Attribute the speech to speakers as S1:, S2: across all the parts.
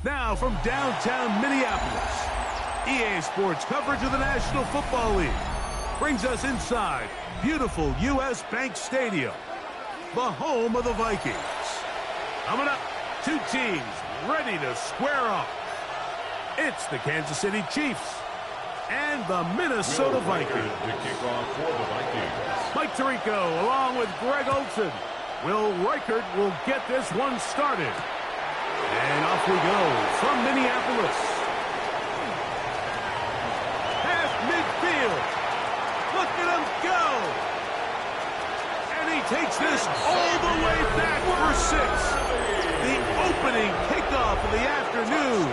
S1: Now from downtown Minneapolis, EA Sports coverage of the National Football League brings us inside beautiful U.S. Bank Stadium, the home of the Vikings. Coming up, two teams ready to square off. It's the Kansas City Chiefs and the Minnesota Vikings.
S2: To kick off for the Vikings.
S1: Mike Tirico along with Greg Olson. Will Reichert will get this one started. And off we go from Minneapolis. Past midfield. Look at him go. And he takes this all the way back for 6. The opening kickoff of the afternoon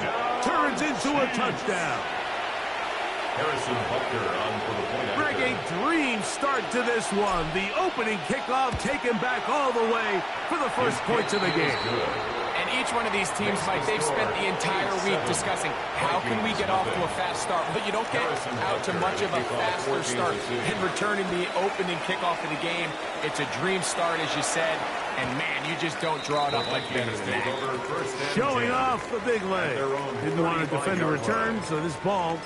S1: turns into a touchdown.
S2: Harrison Butker on for the point.
S1: Greg, a dream start to this one. The opening kickoff taken back all the way for the first points of the game.
S3: And each one of these teams, Mike, they've spent the entire week discussing how can we get off to a fast start. But you don't get out to much of a faster start in returning the opening kickoff of the game. It's a dream start, as you said. And, man, you just don't draw it up like better than that.
S1: Showing off the big leg. Didn't want to defend the return, so this ball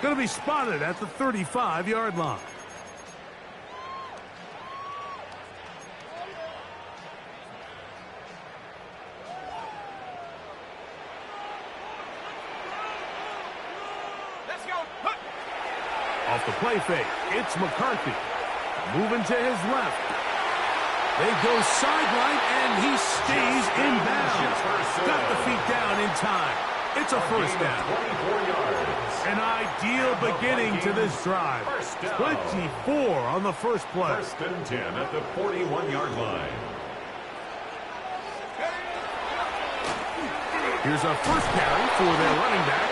S1: going to be spotted at the 35-yard line.
S3: Let's go.
S1: Off the play fake, it's McCarthy. Moving to his left. They go sideline, and he stays in bounds. Got the feet down in time. It's a first down.
S2: 24 yards.
S1: An ideal beginning to this drive. 24 on the first play.
S2: First and 10 at the 41-yard line.
S1: Here's a first carry for their running back.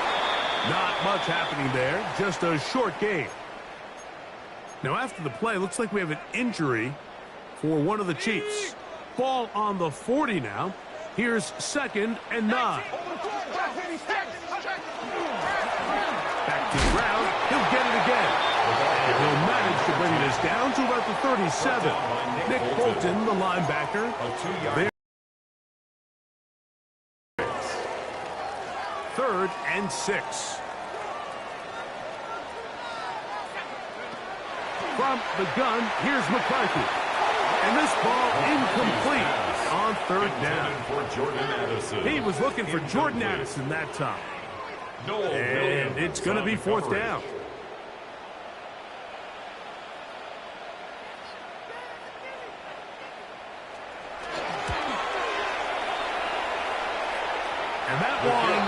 S1: Not much happening there, just a short gain. Now after the play, looks like we have an injury for one of the Chiefs. Ball on the 40 now. Here's 2nd and 9. Back to the ground. He'll get it again. And he'll manage to bring this down to about the 37. Nick Bolton, the linebacker. There. 3rd and 6. From the gun, here's McCarthy. And this ball incomplete on 3rd down. He was looking for Jordan Addison that time. And it's going to be 4th down. And that one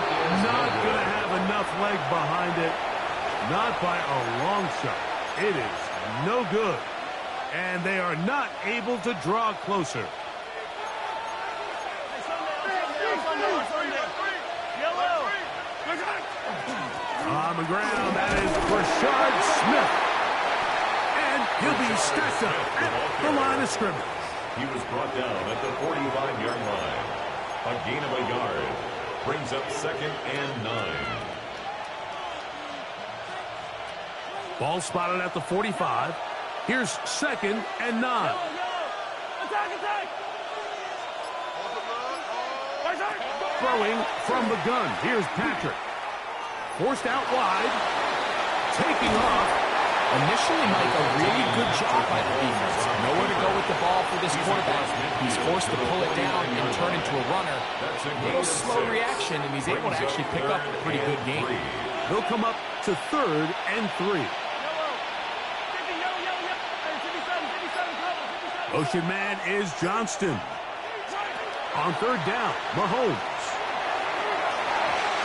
S1: not going to have enough leg behind it. Not by a long shot. It is no good. And they are not able to draw closer. On the ground, that is Rashard Smith. And he'll be stacked up at the line of scrimmage.
S2: He was brought down at the 45-yard line. A gain of a yard. Brings up 2nd and 9.
S1: Ball spotted at the 45. Here's 2nd and 9. Throwing from the gun. Here's Patrick. Forced out wide. Taking off.
S3: Initially, Mike, a really good job by the defense. Nowhere to go with the ball for this quarterback. He's forced to pull it down and turn into a runner. A little slow reaction, and he's able to actually pick up a pretty good game.
S1: They'll come up to 3rd and 3. Motion man is Johnston. On 3rd down, Mahomes.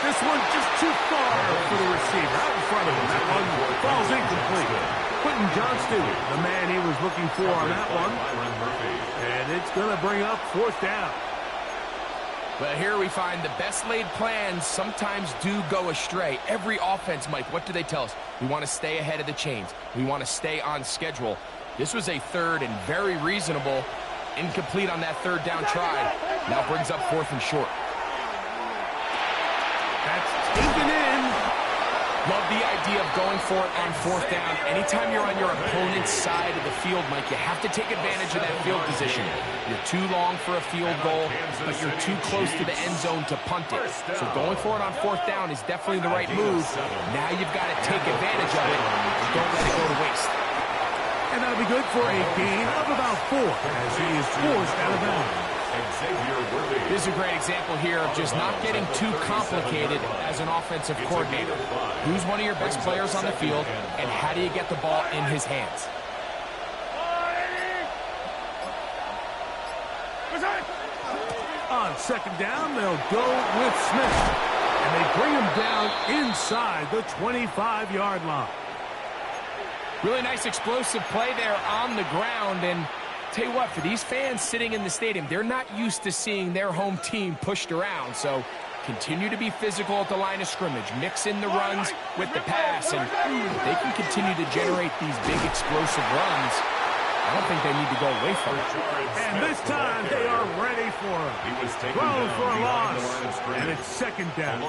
S1: This one just too far for the receiver. Out in front of him. That one falls incomplete. Quentin Johnston, the man he was looking for on that one. And it's going to bring up 4th down.
S3: Well, here we find the best laid plans sometimes do go astray. Every offense, Mike, what do they tell us? We want to stay ahead of the chains. We want to stay on schedule. This was a 3rd and very reasonable. Incomplete on that 3rd down try. Now brings up 4th and short.
S1: That's taken in.
S3: Love the idea of going for it on fourth down. Anytime you're on your opponent's side of the field, Mike, you have to take advantage of that field position. You're too long for a field goal, but you're too close to the end zone to punt it. So going for it on fourth down is definitely the right move. Now you've got to take advantage of it. Don't let it go to waste.
S1: And that'll be good for a gain of about 4 as he is forced out of bounds.
S3: This is a great example here of just not getting too complicated as an offensive coordinator. Who's one of your best players on the field, and how do you get the ball in his hands?
S1: On second down, they'll go with Smith. And they bring him down inside the 25-yard line.
S3: Really nice explosive play there on the ground, and tell you what, for these fans sitting in the stadium, they're not used to seeing their home team pushed around. So continue to be physical at the line of scrimmage. Mix in the runs with the pass, and if they can continue to generate these big explosive runs, I don't think they need to go away from it.
S1: And this time they are ready for him. Thrown for a loss, and it's second down.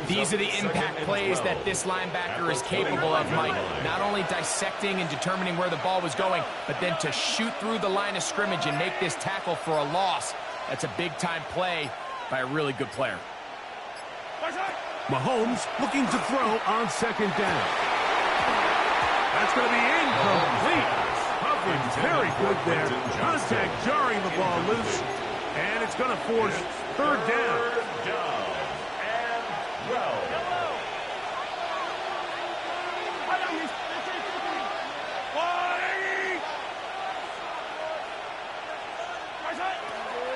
S3: These are the impact plays that this linebacker is capable of, Mike. Not only dissecting and determining where the ball was going, but then to shoot through the line of scrimmage and make this tackle for a loss. That's a big-time play by a really good player.
S1: Mahomes looking to throw on second down. That's going to be incomplete. Coverage very good there. Contact jarring the ball loose. And it's going to force third down.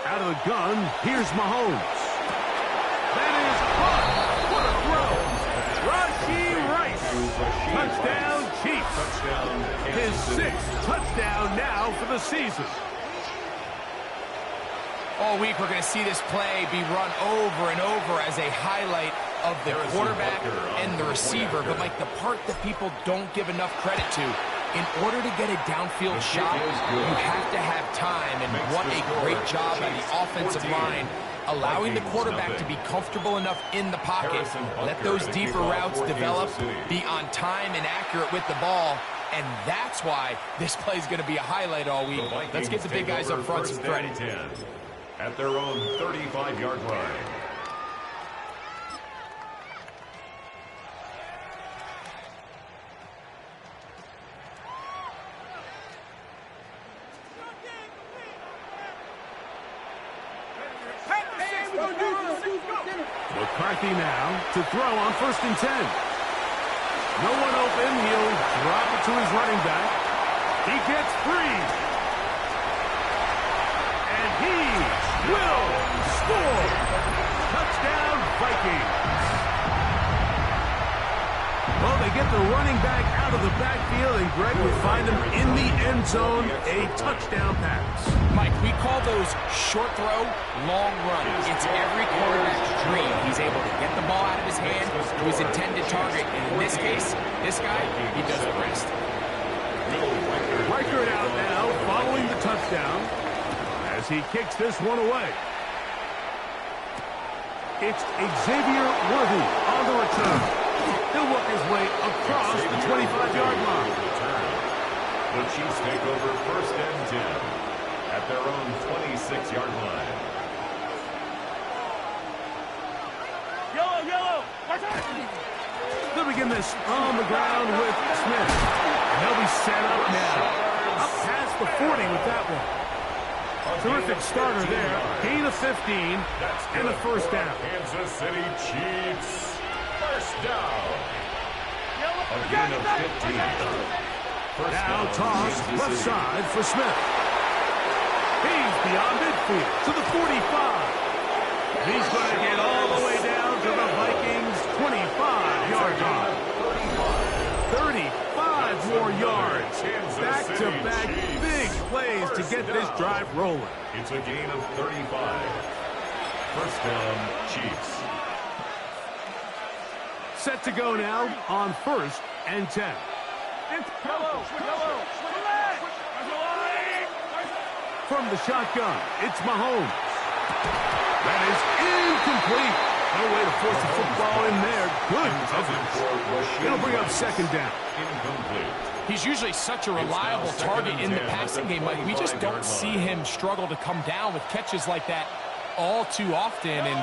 S1: Out of the gun, here's Mahomes. That is caught. What a throw. Rashee Rice. Touchdown, Chiefs. His 6th touchdown now for the season.
S3: All week, we're going to see this play be run over and over as a highlight of the quarterback and the receiver. But, Mike, the part that people don't give enough credit to, in order to get a downfield shot, you have to have time. And what a great job by the offensive line, allowing the quarterback to be comfortable enough in the pocket, let those deeper routes develop, be on time and accurate with the ball. And that's why this play is going to be a highlight all week. Let's give the big guys up front some credit.
S2: At their own 35-yard line.
S1: McCarthy now to throw on 1st and 10. No one open. He'll drop it to his running back. He gets free. And he will score. Touchdown, Vikings. Well, they get the running back out of the backfield, and Greg will find him in the end zone, a touchdown pass.
S3: Mike, we call those short throw, long run. It's every quarterback's dream. He's able to get the ball out of his hand to his intended target. And in this case, this guy, he does the rest.
S1: Reichert out now, following the touchdown, as he kicks this one away. It's Xavier Worthy on the return. He'll work his way across the 25-yard line.
S2: The Chiefs take over 1st and 10 at their own 26-yard line.
S1: Yellow. They'll begin this on the ground with Smith. And he'll be set up now. Up past the 40 with that one. Terrific starter there. Gain of 15 and a 1st down.
S2: Kansas City Chiefs. 1st down. A gain of 15.
S1: Now toss left side for Smith. He's beyond midfield to the 45. He's going to get all the way down to the Vikings' 25-yard line. 35 more yards. Back-to-back big plays to get this drive rolling.
S2: It's a gain of 35. 1st down, Chiefs.
S1: Set to go now on 1st and 10. From the shotgun, it's Mahomes. That is incomplete. No way to force the football in there. Good coverage. It'll bring up second down.
S3: He's usually such a reliable target in the passing game, Mike. We just don't see him struggle to come down with catches like that all too often. And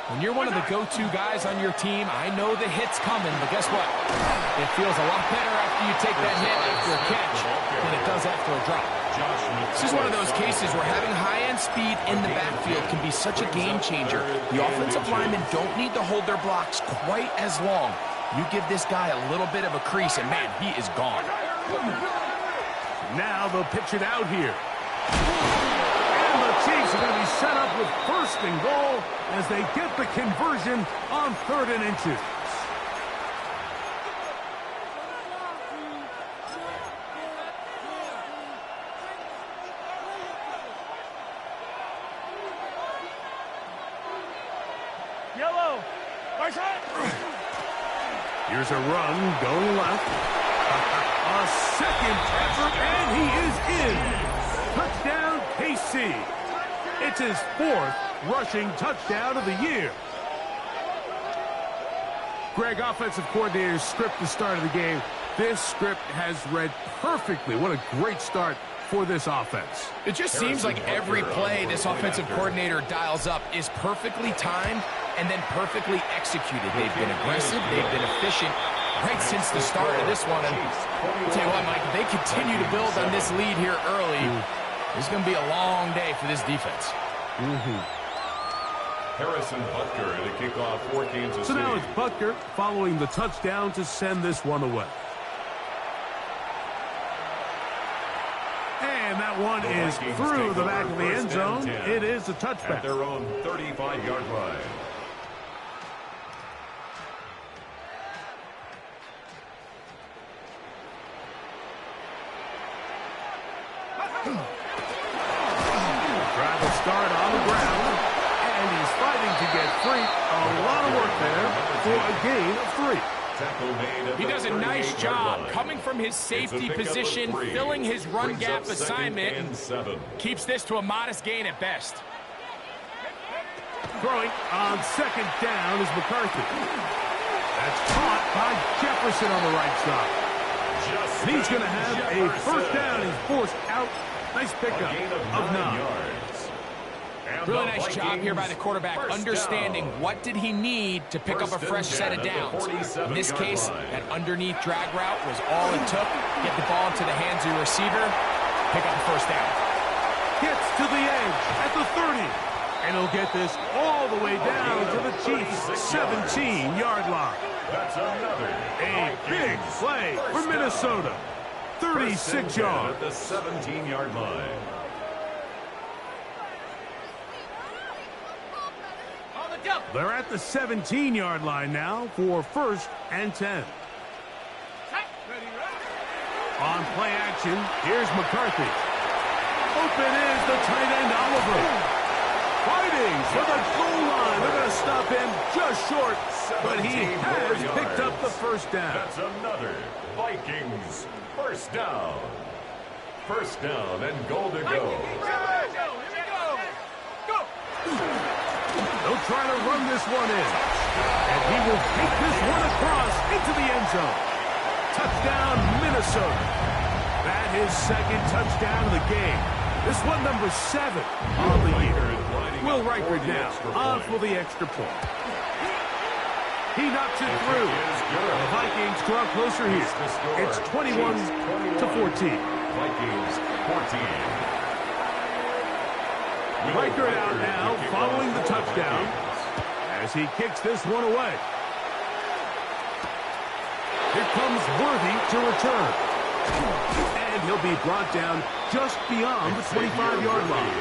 S3: when you're one of the go-to guys on your team, I know the hit's coming, but guess what? It feels a lot better after you take that hit after a catch than it does after a drop. This is one of those cases where having high-end speed in the backfield can be such a game changer. The offensive linemen don't need to hold their blocks quite as long. You give this guy a little bit of a crease, and man, he is gone.
S1: Now they'll pitch it out here. And the Chiefs are going to be set up with first and goal as they get the conversion on 3rd and inches.
S4: Yellow.
S1: Here's a run going left. A second effort, and he is in. Touchdown, KC. It's his 4th rushing touchdown of the year. Greg, offensive coordinator's script to start of the game. This script has read perfectly. What a great start for this offense.
S3: It just seems like every play this offensive coordinator dials up is perfectly timed and then perfectly executed. They've been aggressive, they've been efficient right since the start of this one. And I'll tell you what, Mike, if they continue to build on this lead here early, it's going to be a long day for this defense.
S2: Harrison Butker to kick off for Kansas City.
S1: So now it's Butker following the touchdown to send this one away. And that one is through the back of the end zone. It is a touchback.
S2: At their own 35-yard line.
S1: Try to start on the ground, and he's fighting to get free. A lot of work there for a gain of 3.
S3: He does a nice job coming from his safety position, filling his run gap assignment, and keeps this to a modest gain at best.
S1: Throwing on 2nd down is McCarthy. That's caught by Jefferson on the right side. And he's going to have a first down. He's forced out. Nice pickup of 9.
S3: Really nice job here by the quarterback, understanding what did he need to pick up a fresh set of downs. In this case, that underneath drag route was all it took. Get the ball into the hands of your receiver, pick up a first down.
S1: Gets to the edge at the 30. And he'll get this all the way down to the Chiefs' 17-yard line.
S2: That's another
S1: A big play for Minnesota. 36 yards.
S2: At the 17-yard line.
S1: They're at the 17-yard line now for 1st and 10. On play action, here's McCarthy. Open is the tight end Oliver. Fighting for the goal line. They're going to stop him just short, but he has picked up the first down.
S2: That's another Vikings first down. First down and goal to go.
S1: They'll try to run this one in. And he will take this one across into the end zone. Touchdown, Minnesota. That is 2nd touchdown of the game. This one number 7 on the year. Will Riker down on for the extra point. He knocks it through. The Vikings draw closer here. It's 21-14.
S2: Vikings 14.
S1: Riker out now following the touchdown as he kicks this one away. Here comes Worthy to return. And he'll be brought down just beyond the 25-yard line.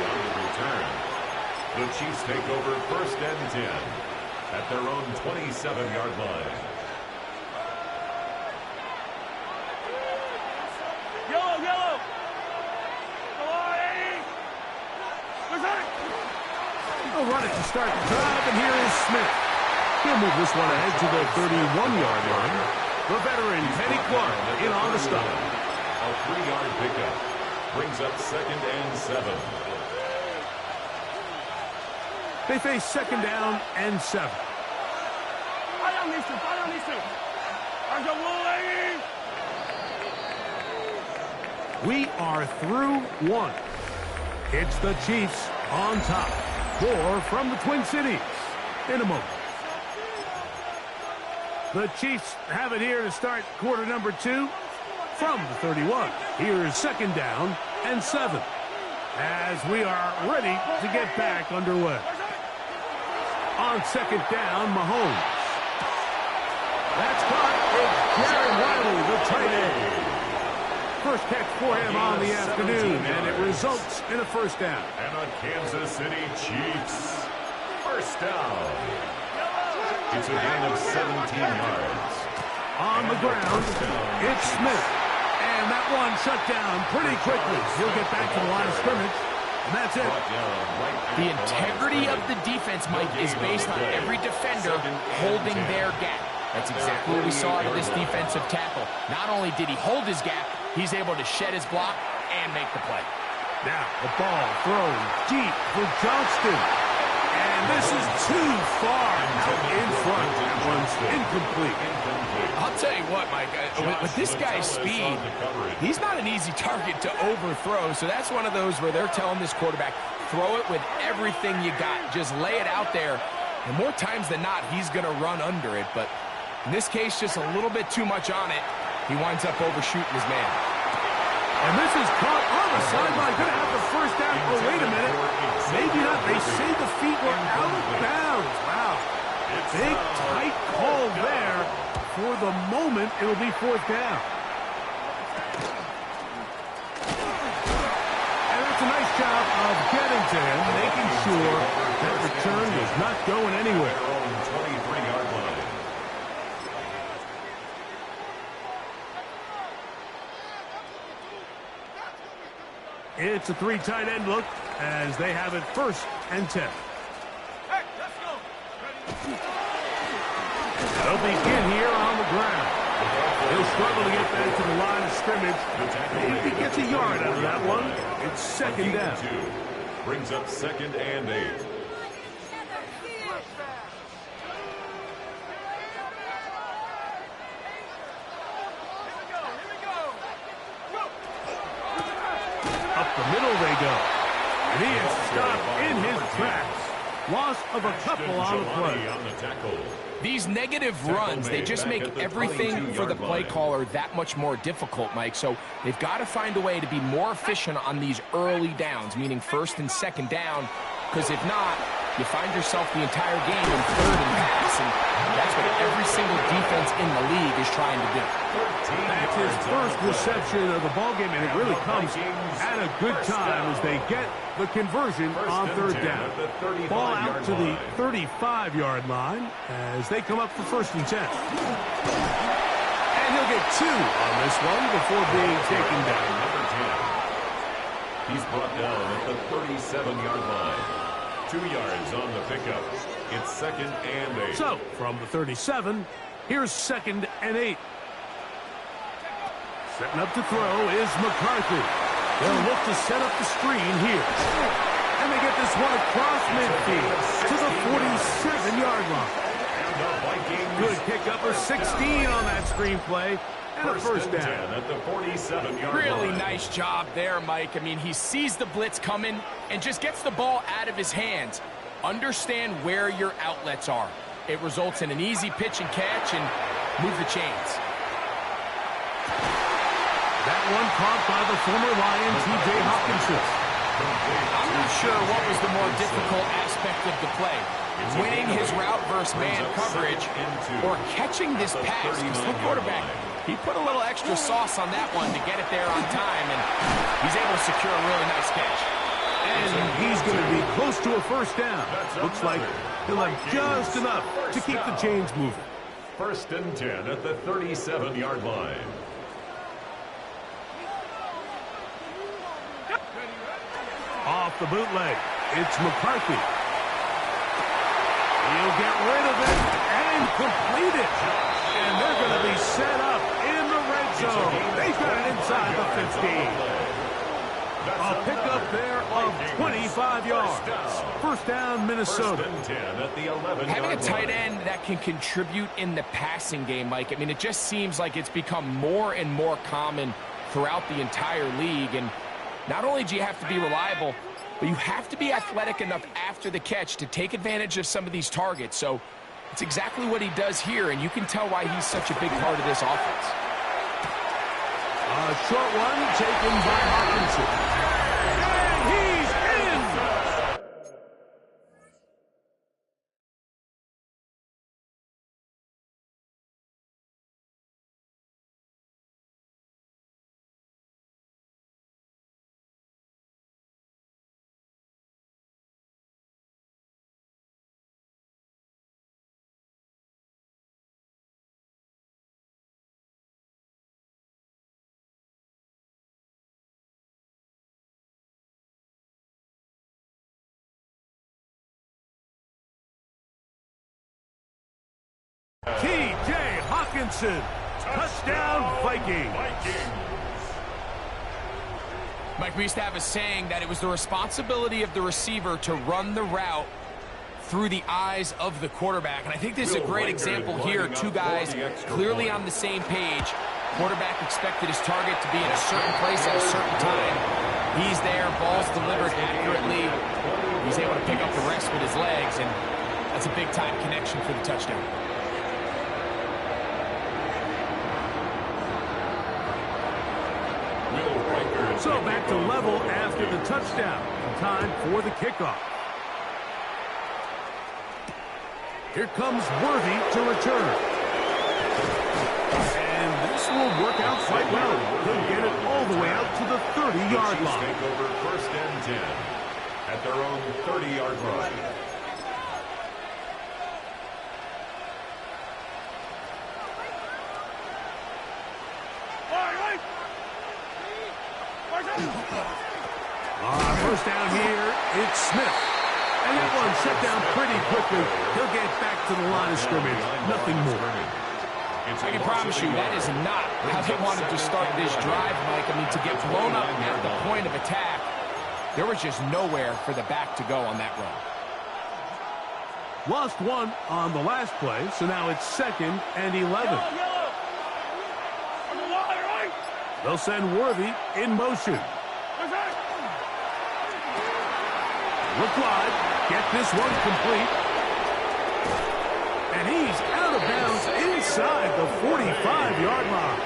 S2: The Chiefs take over 1st and 10 at their own 27-yard line.
S4: Yellow.
S1: They'll run it to start the drive, and here is Smith. He'll move this one ahead to the 31-yard line. The veteran, Kenny Clark, in on the stop.
S2: A 3-yard pickup brings up 2nd and 7.
S1: They face 2nd down and 7.
S4: down these two. Fall down these two. There's your wall, lady.
S1: We are through one. It's the Chiefs on top. 4 from the Twin Cities in a moment. The Chiefs have it here to start quarter number 2 from the 31. Here's second down and 7 as we are ready to get back underway. On second down, Mahomes. That's caught. It's Jared Wiley, the tight end. First catch for him on the afternoon, and it results in a first down.
S2: And a Kansas City Chiefs first down. It's a gain of 17 yards.
S1: On the ground, it's Smith. And that one shut down pretty quickly. He'll get back to the line of scrimmage, and that's it.
S3: The integrity of the defense, Mike, is based on every defender holding their gap. That's exactly what we saw out of this defensive tackle. Not only did he hold his gap, he's able to shed his block and make the play.
S1: Now, the ball thrown deep for Johnston. And this is too far out in front. That one's incomplete.
S3: I'll tell you what, Mike, with this guy's speed, he's not an easy target to overthrow. So that's one of those where they're telling this quarterback, throw it with everything you got. Just lay it out there. And more times than not, he's going to run under it. But in this case, just a little bit too much on it. He winds up overshooting his man.
S1: And this is caught on the sideline. Going to have the first down. Oh, wait a minute. Maybe not. They say the feet were out of bounds. Wow. Big, tight call there. For the moment, it'll be fourth down. And that's a nice job of getting to him, making sure that return was not going anywhere.
S2: 23-yard line.
S1: It's a 3 tight end look as they have it first and 10.
S4: Hey, let's go.
S1: They'll begin here on the ground. He'll struggle to get back to the line of scrimmage. If he gets a yard out of that one, it's second down.
S2: 2 brings up second and 8.
S1: Up the middle they go. And he is stopped in his tracks. Loss of a couple on the play.
S2: On the tackle.
S3: These negative runs, they just make everything for the play caller that much more difficult, Mike. So they've got to find a way to be more efficient on these early downs, meaning first and second down, because if not, you find yourself the entire game in third and pass, and that's what every single defense in the league is trying to do.
S1: That's his first reception of the ballgame, and it really comes at a good time as they get the conversion on third down. Ball out to the 35-yard line as they come up for first and 10. And he'll get 2 on this one before being taken down.
S2: Number 10. He's brought down at the 37-yard line. 2 yards on the pickup. It's second and 8.
S1: So, from the 37, here's second and 8. Setting up to throw is McCarthy. They'll look to set up the screen here. And they get this one across midfield to the 47-yard line. Good pickup of 16 on that screenplay. And a first down.
S2: At the 47-yard line.
S3: Really nice job there, Mike. I mean, he sees the blitz coming and just gets the ball out of his hands. Understand where your outlets are. It results in an easy pitch and catch and move the chains.
S1: That one caught by the former Lion, T.J. Hawkinson.
S3: I'm not sure what was the more difficult aspect of the play. Winning his route versus man coverage or catching this pass. Because the quarterback, he put a little extra sauce on that one to get it there on time, and he's able to secure a really nice catch.
S1: And he's going to be close to a first down. Looks like he'll have just enough to keep the chains moving.
S2: First and 10 at the 37-yard line.
S1: Off the bootleg, it's McCarthy. He'll get rid of it and complete it. And they're going to be set up in the red zone. They've got it inside the 15. A pickup there of 25 yards. First down, Minnesota.
S2: First and 10 at the 11-yard line.
S3: Having a tight end that can contribute in the passing game, Mike, I mean, it just seems like it's become more and more common throughout the entire league. And not only do you have to be reliable, but you have to be athletic enough after the catch to take advantage of some of these targets. So it's exactly what he does here, and you can tell why he's such a big part of this offense.
S1: A short one taken by Hawkinson. And he's in! T.J. Hawkinson, touchdown Vikings.
S3: Mike, we used to have a saying that it was the responsibility of the receiver to run the route through the eyes of the quarterback. And I think this is a great example here. Two guys clearly on the same page. Quarterback expected his target to be in a certain place at a certain time. He's there, ball's delivered accurately. He's able to pick up the rest with his legs, and that's a big-time connection for the touchdown.
S1: So back to level after the touchdown. Time for the kickoff. Here comes Worthy to return. And this will work out quite well. He'll get it all the way out to the 30-yard line.
S2: Take over first and 10 at their own 30-yard line.
S1: First down here, it's Smith. And that one shut down pretty quickly. He'll get back to the line of scrimmage. Nothing more.
S3: I can promise you that is not how they wanted to start this drive, Mike. I mean, to get blown up at the point of attack, there was just nowhere for the back to go on that run.
S1: Lost one on the last play, so now it's 2nd and 11. They'll send Worthy in motion. Look wide, get this one complete. And he's out of bounds inside the 45-yard line.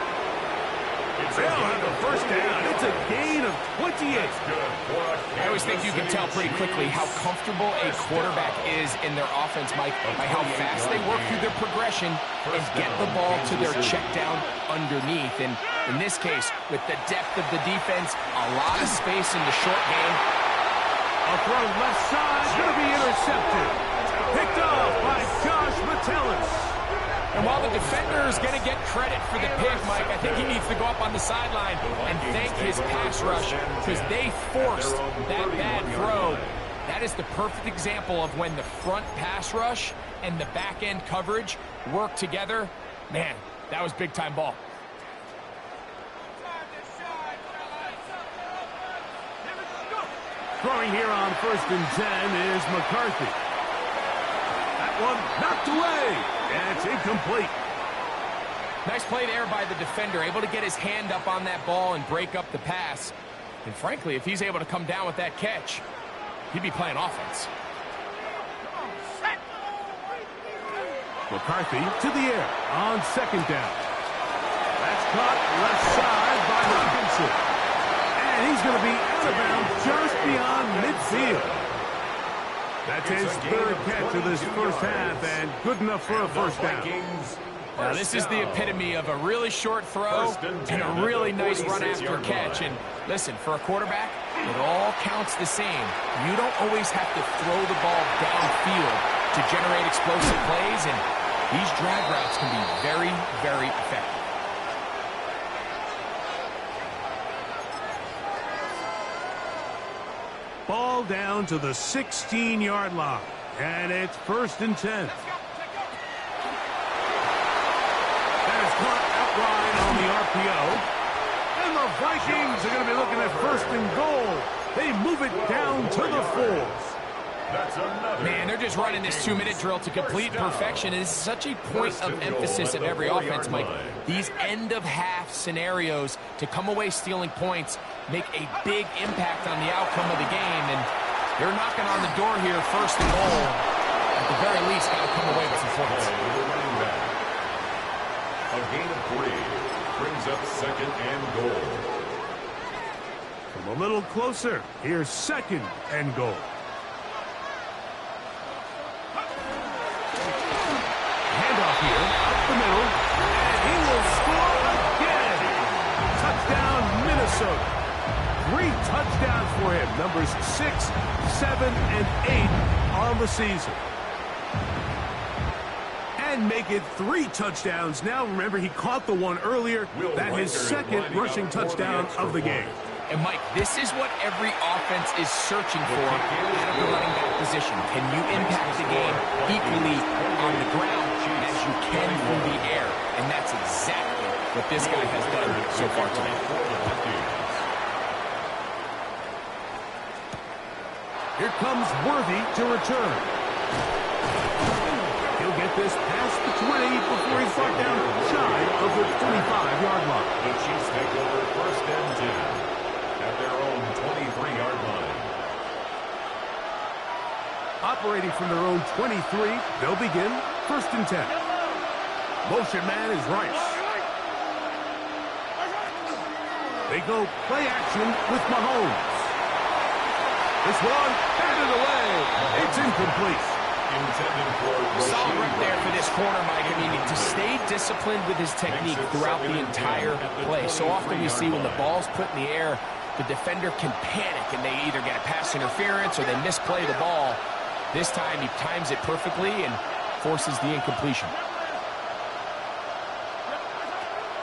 S1: They'll have the first down. It's a gain of 28.
S3: I always think you can tell pretty quickly how comfortable a quarterback is in their offense, Mike, by how fast they work through their progression and get the ball to their check down underneath. And in this case, with the depth of the defense, a lot of space in the short game.
S1: A throw left side, going to be intercepted. Picked off by Josh Metellus.
S3: And while the defender is going to get credit for the pick, Mike, I think he needs to go up on the sideline and thank his pass rush because they forced that bad throw. That is the perfect example of when the front pass rush and the back end coverage work together. Man, that was big-time ball.
S1: Throwing here on 1st and 10 is McCarthy. That one knocked away. And it's incomplete.
S3: Nice play there by the defender, able to get his hand up on that ball and break up the pass. And frankly, if he's able to come down with that catch, he'd be playing offense.
S1: McCarthy to the air on 2nd down. That's caught left side by Hawkinson. And he's going to be out of bounds just beyond midfield. That's his 3rd catch of this first half, and good enough for a first down.
S3: Now, this is the epitome of a really short throw and a really nice run after catch. And listen, for a quarterback, it all counts the same. You don't always have to throw the ball downfield to generate explosive plays, and these drag routes can be very, very effective.
S1: Ball down to the 16-yard line, and it's 1st and 10. That is caught outright on the RPO, and the Vikings are going to be looking at first and goal. They move it down to the 4.
S3: Man, they're just running this 2-minute drill to complete perfection. It is such a point of emphasis of every offense, Mike. These end-of-half scenarios to come away stealing points make a big impact on the outcome of the game. And they're knocking on the door here, first and goal. At the very least, got to come away with some points.
S2: A gain of 3 brings up second and goal.
S1: Come a little closer. Here's second and goal. Handoff here, up the middle, and he will score again. Touchdown, Minnesota. 3 touchdowns for him. Numbers 6, 7, and 8 on the season. And make it 3 touchdowns now. Remember, he caught the one earlier. That his second rushing touchdown of the game.
S3: And, Mike, this is what every offense is searching for out of the running back position. Can you impact the game equally on the ground as you can from the air? And that's exactly what this guy has done so far today.
S1: Here comes Worthy to return. He'll get this past the 20 before he's brought down shy of the 25-yard line.
S2: The Chiefs take over first and 10 at their own 23-yard line.
S1: Operating from their own 23, they'll begin first and 10. Motion man is Rice. They go play action with Mahomes. This one, batted away. It's incomplete.
S3: Solid right there for this corner, Mike. I mean, to stay disciplined with his technique throughout the entire play. So often we see when the ball's put in the air, the defender can panic and they either get a pass interference or they misplay the ball. This time he times it perfectly and forces the incompletion.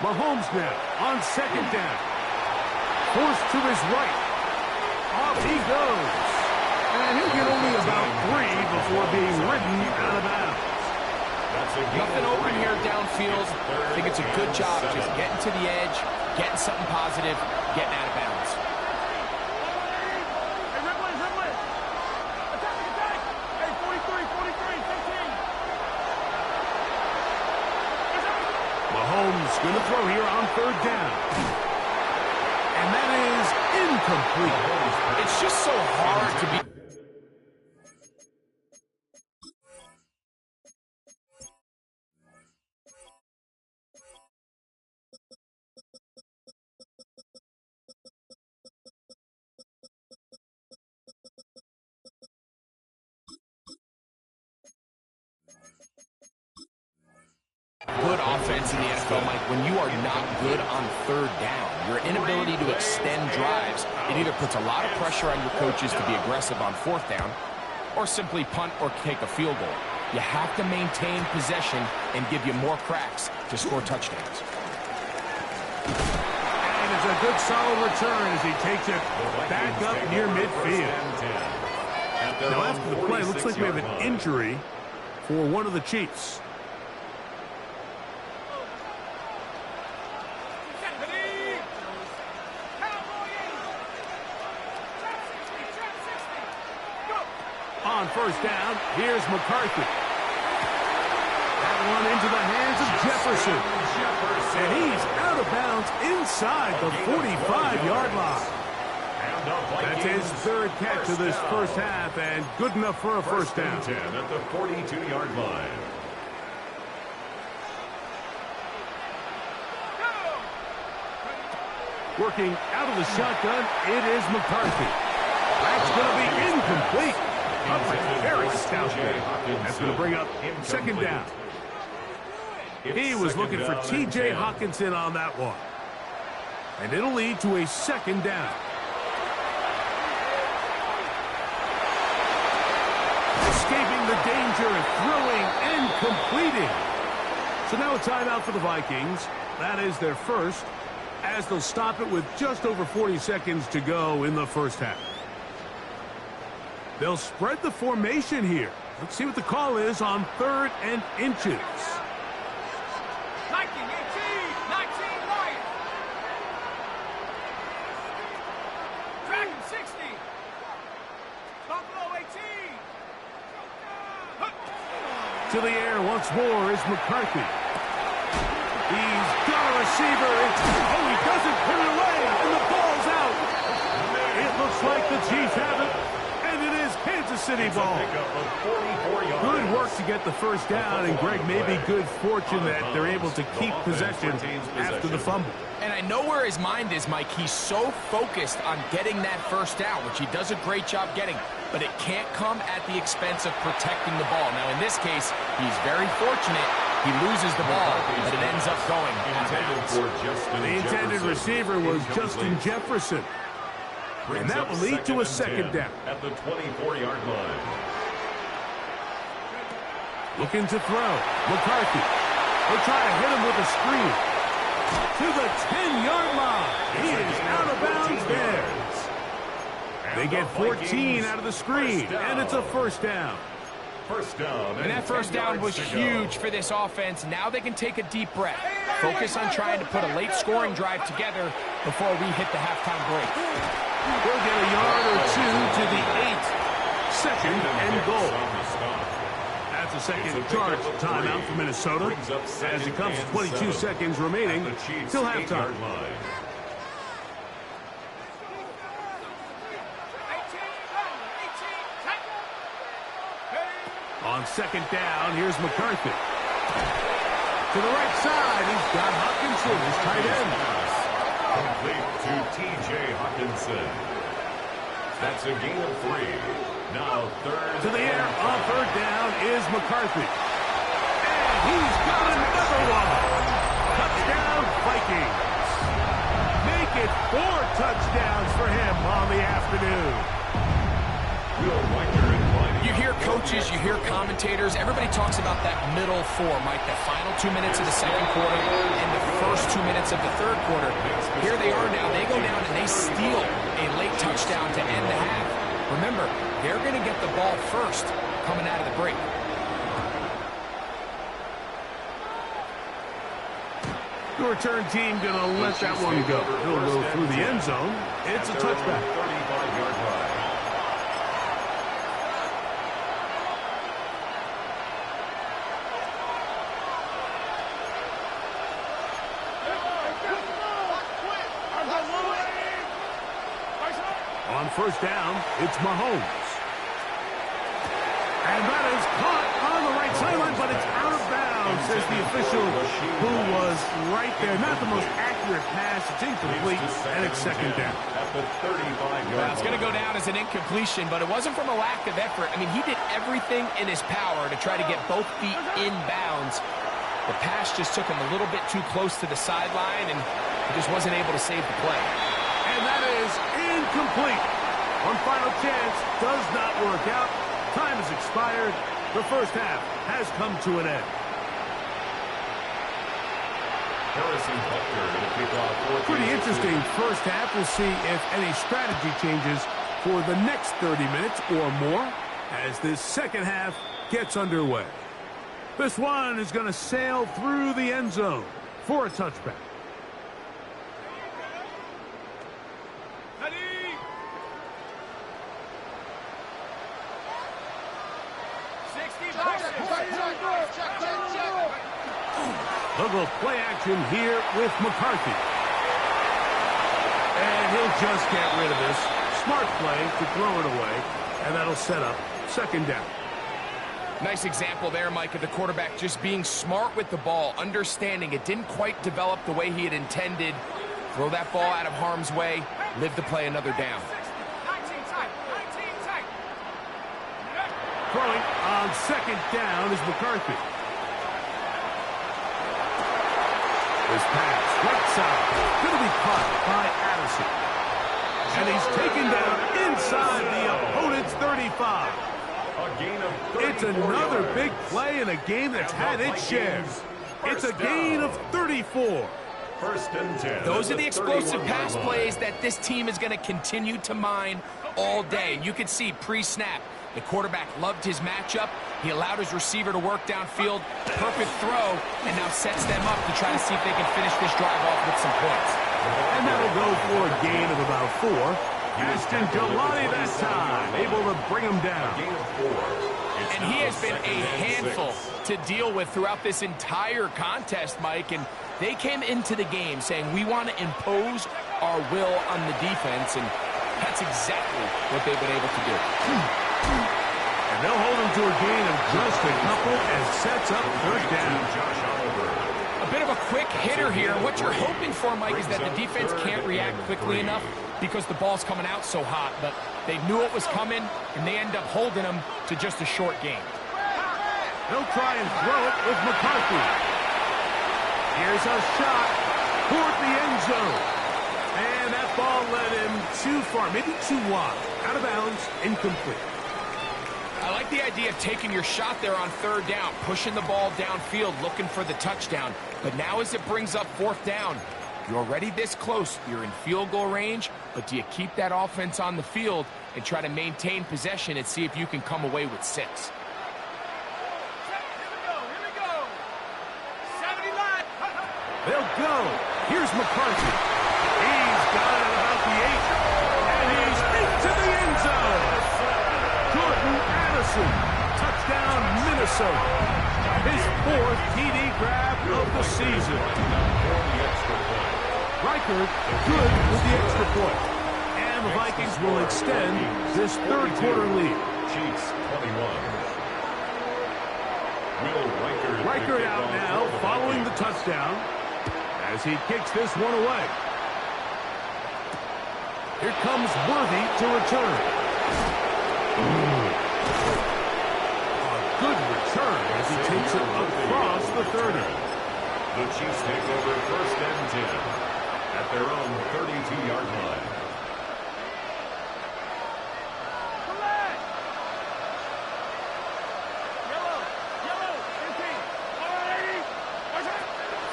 S1: Mahomes now on second down. Forced to his right. Off he goes. And he'll get only about 3 before being ridden out of bounds.
S3: Nothing open here downfield. I think it's a good job just getting to the edge, getting something positive, getting out of bounds.
S1: Mahomes going to throw here on third down. And that is incomplete.
S3: It's just so hard to be... Good offense in the NFL, Mike. When you are not good on third down, your inability to extend drives, it either puts a lot of pressure on your coaches to be aggressive on fourth down or simply punt or take a field goal. You have to maintain possession and give you more cracks to score touchdowns.
S1: And it's a good solid return as he takes it back up near midfield. Now after the play, it looks like we have an injury for one of the Chiefs. On first down, here's McCarthy. That one into the hands of Jefferson. And he's out of bounds inside the 45-yard line. That's his third catch of this first half, and good enough for a first down.
S2: 10 at the 42-yard line.
S1: Working out of the shotgun, it is McCarthy. That's going to be incomplete. Very stout there. That's going to bring up second down. He was looking for T.J. Hockenson on that one. And it'll lead to a second down. Escaping the danger, throwing and completing. So now a timeout for the Vikings. That is their first, as they'll stop it with just over 40 seconds to go in the first half. They'll spread the formation here. Let's see what the call is on third and inches.
S4: 19, 18, 19, right.
S1: To the air once more is McCarthy. He's got a receiver. Oh, he doesn't put it away, and the ball's out. It looks like the Chiefs have it, and it is Kansas City ball. Good work to get the first down, and Greg, maybe good fortune that they're able to keep possession after the fumble.
S3: And I know where his mind is, Mike. He's so focused on getting that first down, which he does a great job getting, but it can't come at the expense of protecting the ball. Now, in this case, he's very fortunate. He loses the ball, but it ends up going out of bounds.
S1: The intended receiver was Justin Jefferson. And that will lead to a second down.
S2: At the 24-yard line.
S1: Looking to throw. McCarthy. They'll try to hit him with a screen. To the 10-yard line. He is out of bounds there. They get 14 out of the screen, and it's a first down.
S2: First down.
S3: And that first down was huge for this offense. Now they can take a deep breath. Focus on trying to put a late scoring drive together before we hit the halftime break.
S1: We'll get a yard or two to the 8. Second and goal. That's a second charge timeout for Minnesota as it comes to 22 seconds remaining till halftime. On second down, here's McCarthy. To the right side, he's got Hockenson, his tight end.
S2: Complete to T.J. Hockenson. That's a gain of 3. Now third.
S1: To the air on third down is McCarthy. And he's got another one. Touchdown, Vikings. Make it 4 touchdowns for him on the afternoon.
S2: Will Weicker inclining.
S3: You hear coaches, you hear commentators, everybody talks about that middle 4, Mike, the final 2 minutes of the second quarter and the first 2 minutes of the third quarter. Here they are now. They go down and they steal a late touchdown to end the half. Remember, they're going to get the ball first coming out of the break.
S1: The return team going to let that one go. He'll go through the end zone. It's a touchback.
S2: 35-yard line.
S1: On first down, it's Mahomes. And that is caught on the right sideline, but it's out of bounds, says the official who was right there. Not the most accurate pass. It's incomplete, and it's second down.
S2: At the 35-yard line.
S3: It's going to go down as an incompletion, but it wasn't from a lack of effort. I mean, he did everything in his power to try to get both feet in bounds. The pass just took him a little bit too close to the sideline, and he just wasn't able to save the play.
S1: And that is incomplete. One final chance does not work out. Time has expired. The first half has come to an end.
S2: Harrison Butker to kick off.
S1: Pretty interesting first half. We'll see if any strategy changes for the next 30 minutes or more as this second half gets underway. This one is going to sail through the end zone for a touchback. They'll go play action here with McCarthy. And he'll just get rid of this. Smart play to throw it away, and that'll set up second down.
S3: Nice example there, Mike, of the quarterback just being smart with the ball, understanding it didn't quite develop the way he had intended. Throw that ball out of harm's way, live to play another down.
S1: Throwing on second down is McCarthy. His pass, right side, going to be caught by Addison. And he's taken down inside the opponent's 35.
S2: A gain of 34
S1: It's another
S2: yards.
S1: big play in a game that's had its share. It's a gain of 34.
S2: First and 10.
S3: Those are the explosive
S2: 31-yard
S3: pass
S2: line.
S3: plays that this team is going to continue to mine all day. And you can see pre-snap, the quarterback loved his matchup. He allowed his receiver to work downfield. Perfect throw, and now sets them up to try to see if they can finish this drive off with some points.
S1: And that'll go for a gain of about 4. Ashton Gilani that time, able to bring him down.
S2: Gain of 4.
S3: And he has been a handful to deal with throughout this entire contest, Mike. And they came into the game saying, we want to impose our will on the defense. And that's exactly what they've been able to do.
S1: And they'll hold him to a gain of just a couple and sets up third down.
S3: A bit of a quick hitter here. What you're hoping for, Mike, is that the defense can't react quickly enough because the ball's coming out so hot. But they knew it was coming, and they end up holding them to just a short gain.
S1: They'll try and throw it with McCarthy. Here's a shot toward the end zone. And that ball led him too far, maybe too wide. Out of bounds, incomplete.
S3: I like the idea of taking your shot there on third down, pushing the ball downfield, looking for the touchdown. But now as it brings up fourth down, you're already this close. You're in field goal range, but do you keep that offense on the field and try to maintain possession and see if you can come away with 6?
S4: Here we go. 70 line.
S1: They'll go. Here's McCarthy. He's got it about the 8. And he's into the end zone. Jordan Addison. Touchdown, Minnesota. His 4th TD grab of the season. Reichard good with the extra point. And the Vikings will extend this third quarter lead.
S2: Chiefs 21.
S1: Reichard out now following the touchdown as he kicks this one away. Here comes Worthy to return. A good return as he takes it across the 30.
S2: The Chiefs take over 1st and 10 at their own 32-yard line.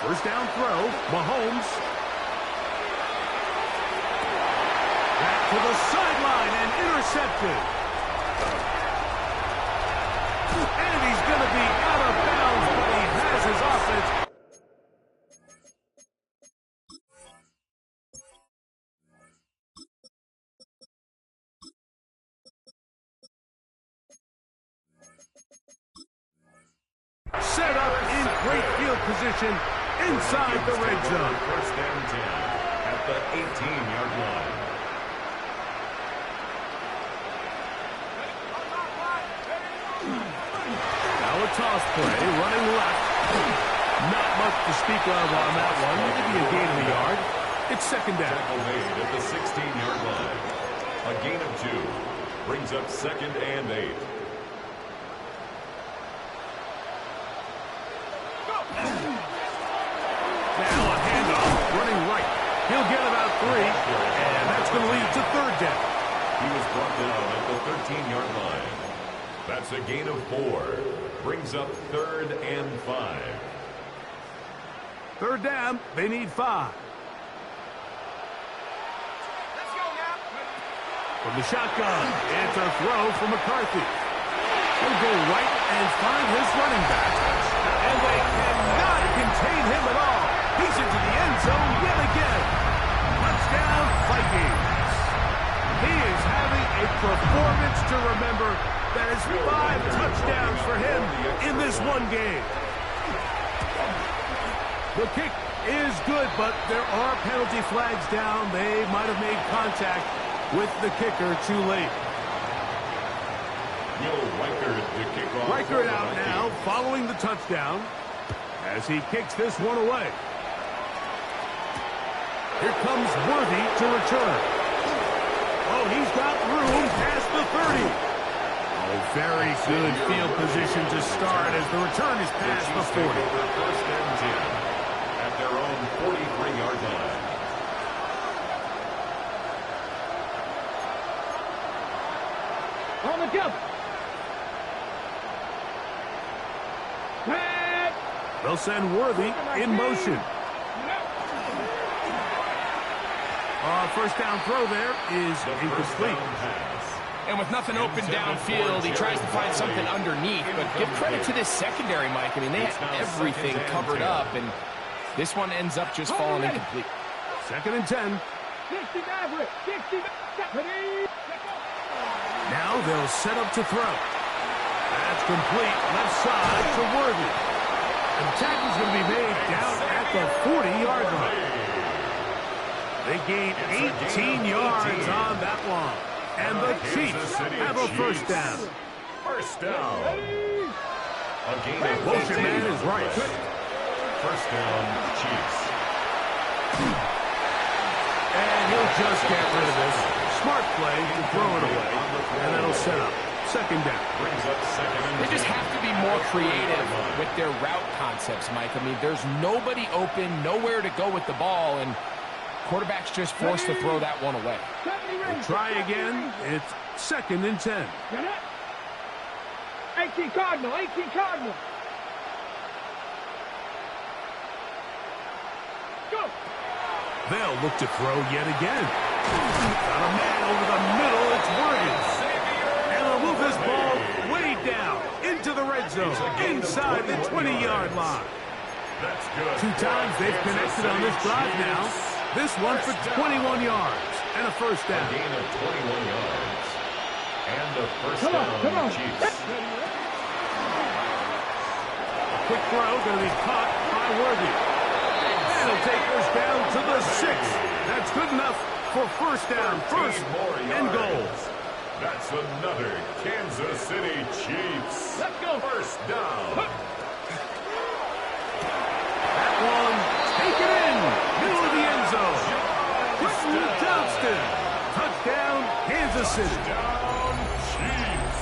S1: First down throw, Mahomes. Back to the sideline and intercepted. And he's going to be out of bounds, but he has his offense. Set up in great field position inside the red zone.
S2: 1st and 10 at the 18-yard line.
S1: Now a toss play, running left. Not much to speak of on that one. Maybe a gain of a yard. It's 2nd down.
S2: Tackle made at the 16-yard line. A gain of 2 brings up 2nd and 8.
S1: Now a handoff, running right. He'll get about 3, and that's going to lead to 3rd down.
S2: He was brought down at the 13-yard line. That's a gain of 4. Brings up 3rd and 5.
S1: 3rd down, they need 5.
S4: Let's go now.
S1: From the shotgun, it's a throw from McCarthy. He'll go right and find his running back. And they cannot contain him at all. He's into the end zone yet again. Touchdown, Vikings. He is having a performance to remember. That is 5 touchdowns for him in this one game. The kick is good, but there are penalty flags down. They might have made contact with the kicker too late. Reichard out now, following the touchdown, as he kicks this one away. Here comes Worthy to return. Oh, he's got room past the 30. Oh, very good field position to start as the return is past the 40.
S2: 1st and 10 at their own 43-yard line.
S4: On the jump.
S1: They'll send Worthy in motion. First down throw there is incomplete.
S3: And with nothing open downfield, he tries to find something underneath. But give credit to this secondary, Mike. I mean, they had everything covered up, and this one ends up just falling incomplete.
S1: 2nd and 10. Now they'll set up to throw. That's complete. Left side to Worthy. The tackle's going to be made down at the 40-yard line. They gain 18 yards on that one. And the Chiefs have a first down.
S2: First down. A gain of
S1: Motion man is right.
S2: First down, Chiefs.
S1: And he'll just get rid of this. Smart play to throw it away. And that'll set up second down.
S2: Brings up second and
S3: They just have to be more creative with their route concepts, Mike. I mean, there's nobody open, nowhere to go with the ball, and quarterback's just forced to throw that one away.
S1: We'll try again. It's second and 10.
S4: 18 Cardinal, 18 Cardinal. Go.
S1: They'll look to throw yet again. Got a man over the middle. It's Worthy. And they'll move this ball way down into the red zone, inside the 20-yard line.
S2: that's good.
S1: 2 times they've connected on this drive now. This one for 21 yards and a first
S2: A
S1: down.
S2: gain of 21 yards. And a first down, Chiefs.
S1: Quick throw going to be caught by Worthy. And he'll take this down to the 6. That's good enough for first down, first and goal.
S2: That's another Kansas City Chiefs.
S4: Let's go.
S2: First down.
S1: That one taken in, middle of the end zone. Quentin Johnston. Touchdown, Kansas City.
S2: Down, Chiefs.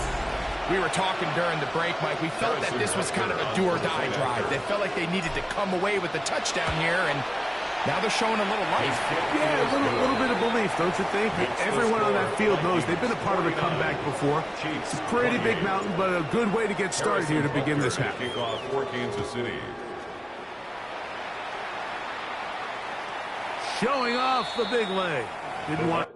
S3: We were talking during the break, Mike. We felt that this was kind of a do-or-die drive. They felt like they needed to come away with the touchdown here, and now they're showing a little life.
S1: Yeah, a little bit of belief, don't you think? Everyone on that field knows they've been a part of a comeback before. It's a pretty big mountain, but a good way to get started here to begin this half.
S2: Kickoff for Kansas City.
S1: Showing off the big leg. Didn't want...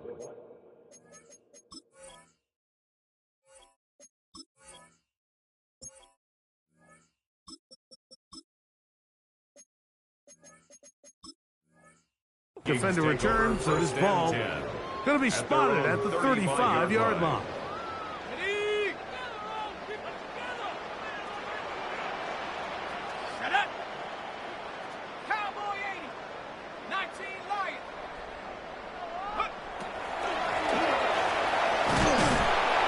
S1: Defender return, so this ball going to be spotted at the 35-yard line.
S4: Set up. Cowboy 80. 19 Lion.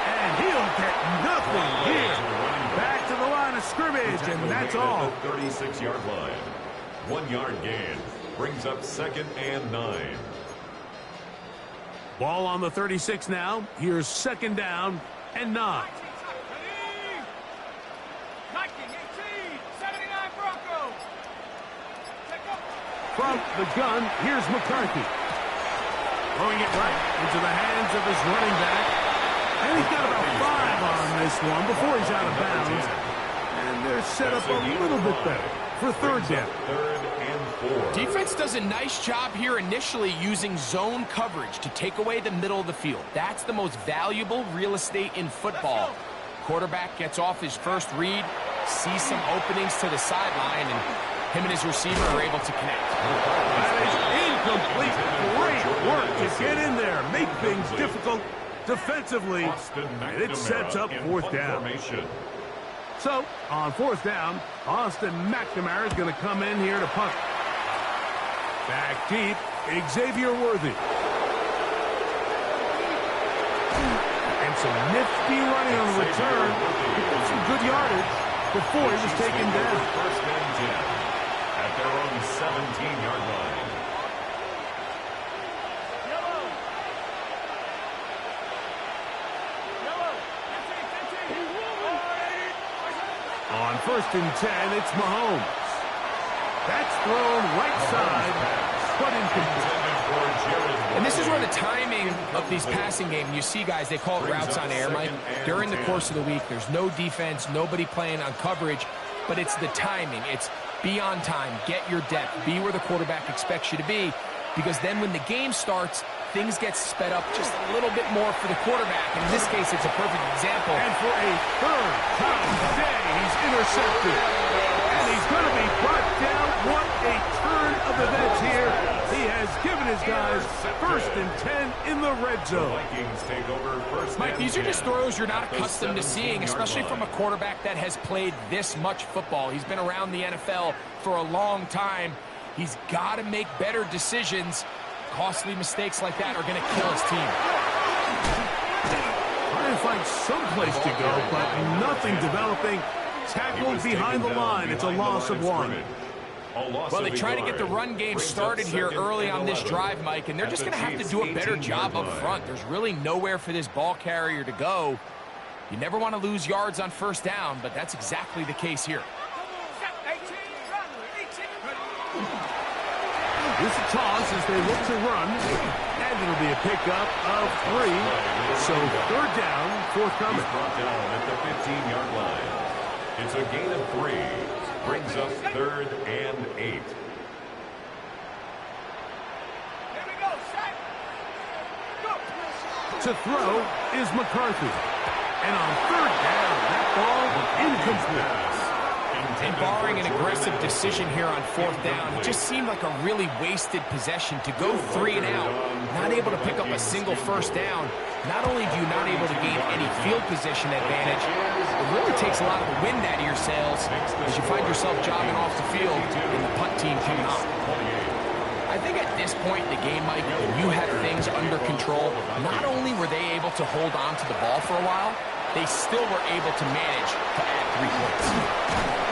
S1: And he'll get nothing here. Back to the line of scrimmage, and that's all.
S2: 36-yard line. 1 yard gain. Brings up second and 9.
S1: Ball on the 36 now. Here's second down and 9.
S4: 19, 18, 79 Broncos.
S1: From the gun, here's McCarthy. Throwing it right into the hands of his running back. And he's got about 5 on this one before he's out of bounds. And they're set up a little bit better for third down.
S2: Third and 4.
S3: Defense does a nice job here initially using zone coverage to take away the middle of the field. That's the most valuable real estate in football. Quarterback gets off his first read, sees some openings to the sideline, and him and his receiver are able to connect.
S1: That is incomplete. Great work to get in there, make things difficult defensively, and it sets up fourth down.
S2: Formation.
S1: So, on fourth down, Austin McNamara is going to come in here to punt. Back deep, Xavier Worthy. And some nifty running on the return. He put some good yardage before he was taken down.
S2: First and 10 at their own 17-yard line.
S1: On first and 10, it's Mahomes. That's thrown right side, but incomplete.
S3: And this is where the timing of these passing game, you see guys, they call it routes on air, Mike. During the course of the week, there's no defense, nobody playing on coverage, but it's the timing. It's be on time, get your depth, be where the quarterback expects you to be, because then when the game starts, things get sped up just a little bit more for the quarterback. In this case, it's a perfect example.
S1: And for a third time today, he's intercepted. And he's going to be brought down. What a turn of events here. He has He's given his guys first and 10 in the red zone.
S2: Vikings take over first.
S3: Mike, these are just throws you're not accustomed to seeing, especially from a quarterback that has played this much football. He's been around the NFL for a long time. He's got to make better decisions. Costly mistakes like that are going to kill his team.
S1: Trying to find some place to go, but nothing developing. Tackled behind the line. It's a loss of 1.
S3: Well, they try to get the run game started here early on this drive, Mike, and they're just going to have to do a better job up front. There's really nowhere for this ball carrier to go. You never want to lose yards on first down, but that's exactly the case here.
S1: Here's a toss as they look to run, and it'll be a pickup of 3. So third down, forthcoming.
S2: Brought down at the 15-yard line. It's a gain of 3. Brings up 3rd and 8.
S1: To throw is McCarthy. And on third down, that ball incomplete.
S3: And barring an aggressive decision here on fourth down, it just seemed like a really wasted possession to go 3 and out, not able to pick up a single first down. Not only do you not able to gain any field position advantage, it really takes a lot of the wind out of your sails as you find yourself jogging off the field and the punt team coming on. I think at this point in the game, Mike, you had things under control. Not only were they able to hold on to the ball for a while, they still were able to manage to add 3 points.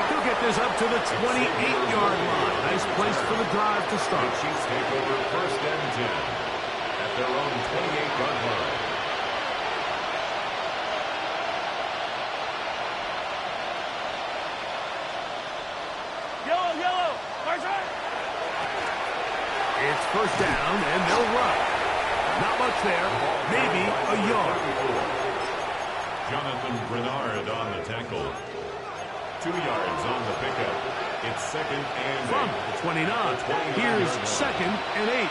S1: He'll get this up to the 28-yard line. Nice place for the drive to start.
S2: The Chiefs take over first and 10 at their own 28-yard line.
S4: Yellow.
S1: It's first down, and they'll run. Not much there. Maybe a yard.
S2: Jonathan Bernard on the tackle. 2 yards on the pickup. It's 2nd and 8.
S1: From the 29. Here's 2nd and 8.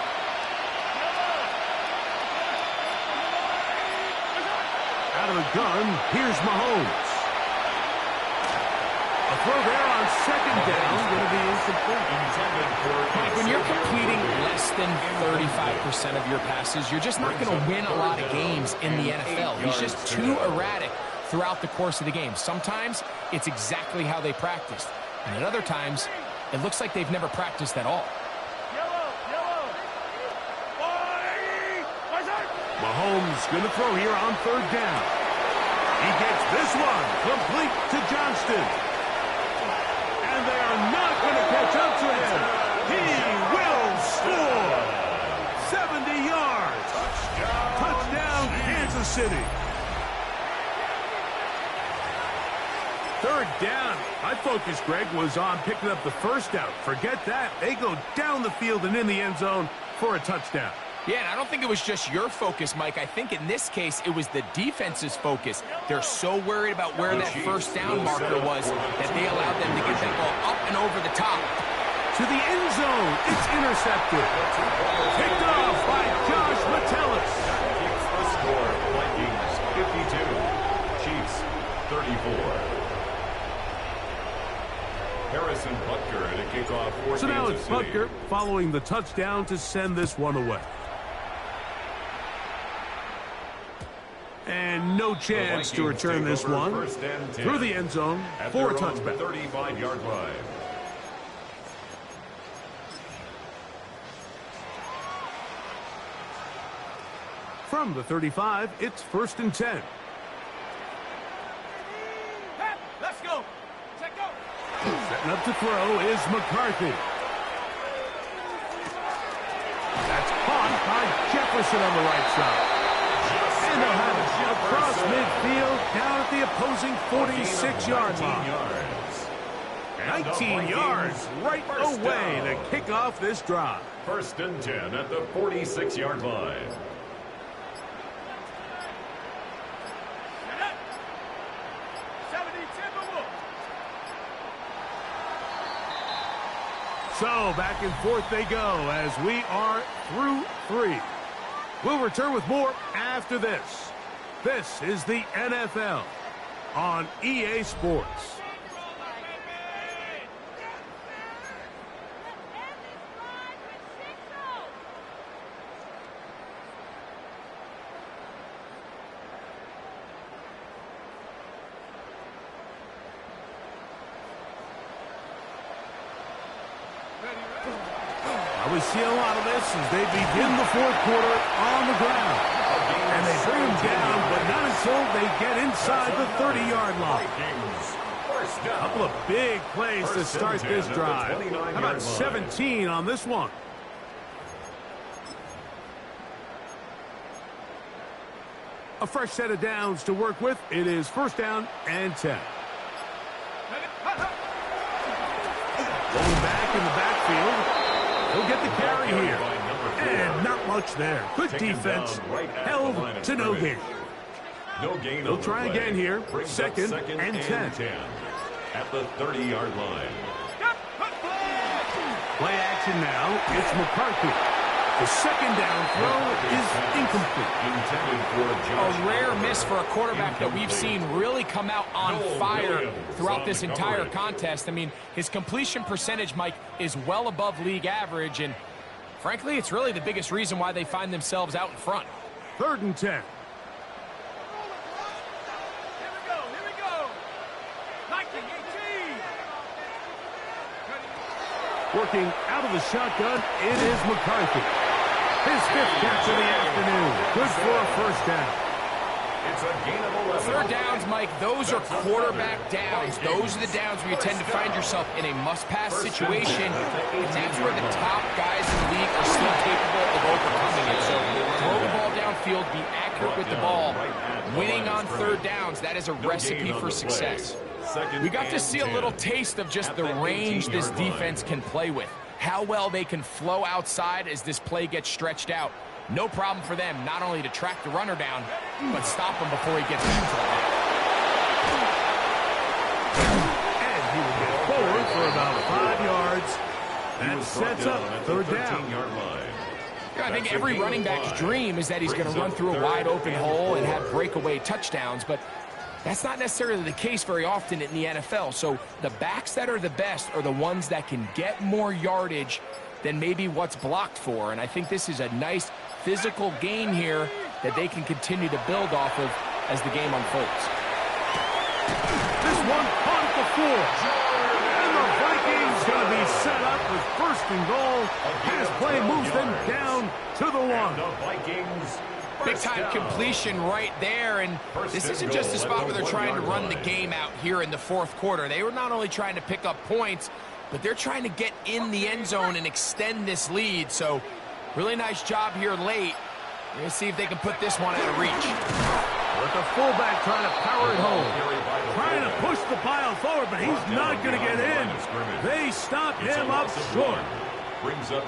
S1: Out of the gun, here's Mahomes. A throw there on 2nd down, going to be incomplete.
S3: Mike, when you're completing less than 35% of your passes, you're just not going to win a lot of games in the NFL. He's just too erratic throughout the course of the game. Sometimes it's exactly how they practiced, and at other times it looks like they've never practiced at all.
S1: Mahomes going to throw here on 3rd down. He gets this one complete to Johnston. And they are not going to catch up to him. He will score. 70 yards. Touchdown, Kansas City. 3rd down. My focus, Greg, was on picking up the first down. Forget that. They go down the field and in the end zone for a touchdown.
S3: Yeah, and I don't think it was just your focus, Mike. I think in this case, it was the defense's focus. They're so worried about where that first down marker was that they allowed them to get that ball up and over the top.
S1: To the end zone. It's intercepted. Picked off by Josh Metellus.
S2: Keeps the score. Vikings 52. Chiefs 34. Harrison Butker to kick off for
S1: So now it's
S2: Kansas City.
S1: Butker following the touchdown to send this one away. And no chance to return this one through the end zone for a touchback.
S2: 35-yard line.
S1: From the 35, it's 1st and 10.
S4: Let's go. Check go.
S1: Setting up to throw is McCarthy. That's caught by Jefferson on the right side. And they'll have it across midfield down at the opposing 46-yard line. 19 yards right away to kick off this drive.
S2: 1st and 10 at the 46-yard line.
S1: So back and forth they go as we are through 3. We'll return with more after this. This is the NFL on EA Sports. We see a lot of this as they begin the fourth quarter on the ground. And they bring them down, but not until they get inside the 30-yard line. A couple of big plays to start this drive. How about 17 on this one? A fresh set of downs to work with. It is first down and 10. Going back in the backfield. He'll get the carry here. And not much there. Good defense. Held to no gain. He'll try again here. Second and 10.
S2: At the 30-yard line.
S1: Play action now. It's McCarthy. The second down throw is incomplete.
S3: A rare miss for a quarterback that we've seen really come out on fire throughout this entire contest. I mean, his completion percentage, Mike, is well above league average, and frankly, it's really the biggest reason why they find themselves out in front.
S1: Third and 10. Working out of the shotgun, it is McCarthy. His fifth catch of the afternoon. Good for a first down.
S2: It's a gain of 11.
S3: Third downs, Mike, those are quarterback downs. Those are the downs where you tend to find yourself in a must-pass situation, and that's where the top guys in the league are still capable of overcoming it. So throw the ball downfield, be accurate with the ball. Winning on third downs, that is a recipe for success. We got to see a little taste of just the range this defense can play with. How well they can flow outside as this play gets stretched out. No problem for them not only to track the runner down, but stop him before he gets back to the line.
S1: And he will get forward for about 5 yards. That sets up third down.
S3: I think every running back's dream is that he's going to run through a wide open hole and have breakaway touchdowns, but that's not necessarily the case very often in the NFL. So the backs that are the best are the ones that can get more yardage than maybe what's blocked for. And I think this is a nice physical gain here that they can continue to build off of as the game unfolds.
S1: This one caught at the 4. And the Vikings going to be set up with first and goal. Pass play moves them down to the 1.
S2: The Vikings.
S3: Big-time completion right there, and this isn't just a spot where they're trying to run the game out here in the fourth quarter. They were not only trying to pick up points, but they're trying to get in the end zone and extend this lead. So really nice job here late. We're going to see if they can put this one out of reach.
S1: With the fullback trying to power it home. Trying to push the pile forward, but he's not going to get in. They stop him up short.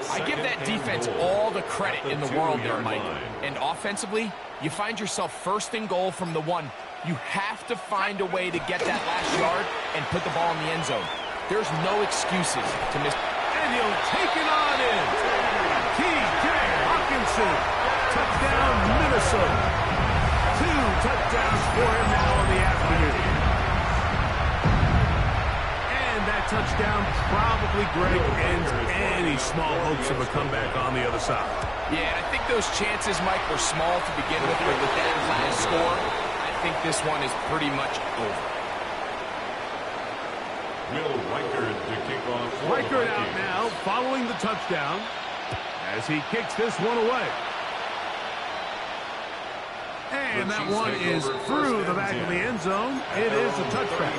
S3: I give that defense all the credit in the world there, Mike. And offensively, you find yourself first and goal from the 1. You have to find a way to get that last yard and put the ball in the end zone. There's no excuses to miss.
S1: And he'll take it on in. T.J. Hawkinson. Touchdown, Minnesota. 2 touchdowns for him now in the afternoon. That touchdown probably, Greg, ends any small hopes of a comeback on the other side.
S3: Yeah, I think those chances, Mike, were small to begin with, but with that last score, I think this one is pretty much over.
S2: Will Reichard to kick off.
S1: Reichard out now, following the touchdown, as he kicks this one away. And that one is through the back of the end zone. It is a touchback.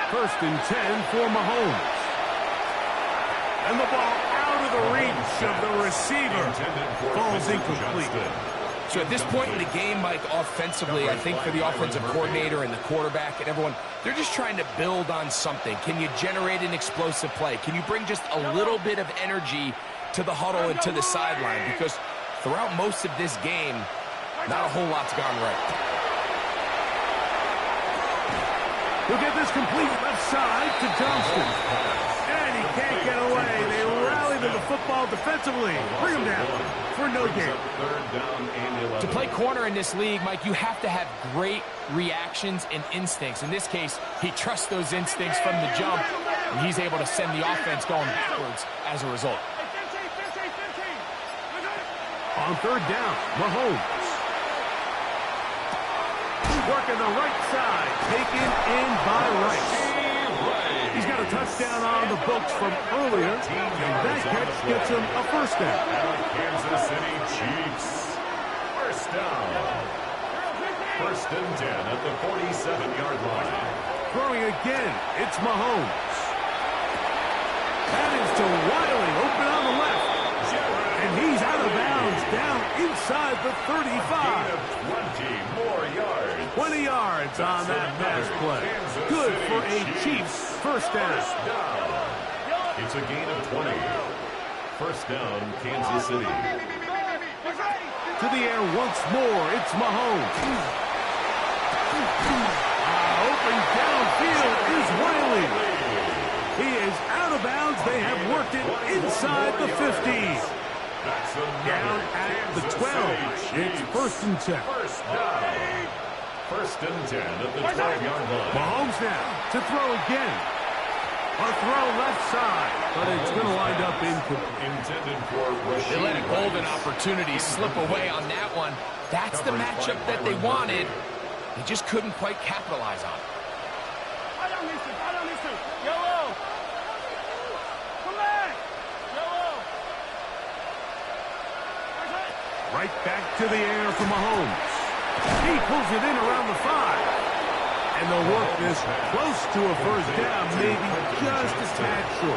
S1: First and 10 for Mahomes. And the ball out of the reach of the receiver. Falls incomplete.
S3: So at this point in the game, Mike, offensively, I think for the offensive coordinator and the quarterback and everyone, they're just trying to build on something. Can you generate an explosive play? Can you bring just a little bit of energy to the huddle and to the sideline? Because throughout most of this game, not a whole lot's gone right.
S1: He'll get this complete left side to Johnston. And he can't get away. They rally to the football defensively. Bring him down for no gain.
S3: To play corner in this league, Mike, you have to have great reactions and instincts. In this case, he trusts those instincts from the jump. and he's able to send the offense going backwards as a result.
S1: On third down, Mahomes. Working the right side, taken in by Rice. He's got a touchdown on the books from earlier, and that catch gets him a first down.
S2: Kansas City Chiefs. First down. First and 10 at the 47-yard line.
S1: Throwing again, it's Mahomes. That is to Wiley, open on the left. And he's out of bounds, down inside the 35.
S2: 20 more yards.
S1: 20 yards on that pass play. Good for a Chiefs first down.
S2: It's a gain of 20. First down, Kansas City.
S1: To the air once more, it's Mahomes. Open downfield is Wiley. He is out of bounds. They have worked it inside the 15. Down at the 12. It's first and 10.
S2: First down. First and 10 at the 12-yard line.
S1: Mahomes now to throw again. A throw left side, but it's going to wind up
S2: intended for Rashid.
S3: They let a golden opportunity slip away on that one. That's the matchup that they wanted. They just couldn't quite capitalize on it.
S4: Yellow. Come back. Yellow.
S1: right back to the air for Mahomes. He pulls it in around the 5. And they'll work this close to a first down, maybe just a tad short.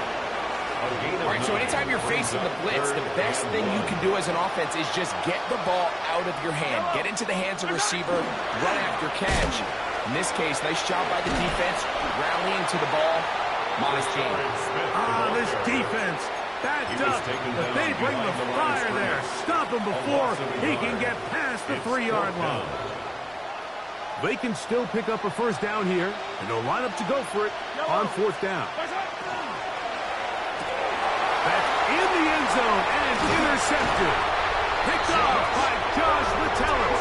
S3: All right, so anytime you're facing the blitz, the best thing you can do as an offense is just get the ball out of your hand. Get into the hands of receiver, run after catch. In this case, nice job by the defense, rallying to the ball. Modest game.
S1: This defense backed up, but they bring the fire there. Stop him before he can get past the 3-yard line. They can still pick up a first down here, and they'll line up to go for it on 4th down. That's in the end zone and intercepted. Picked off by Josh Metellus.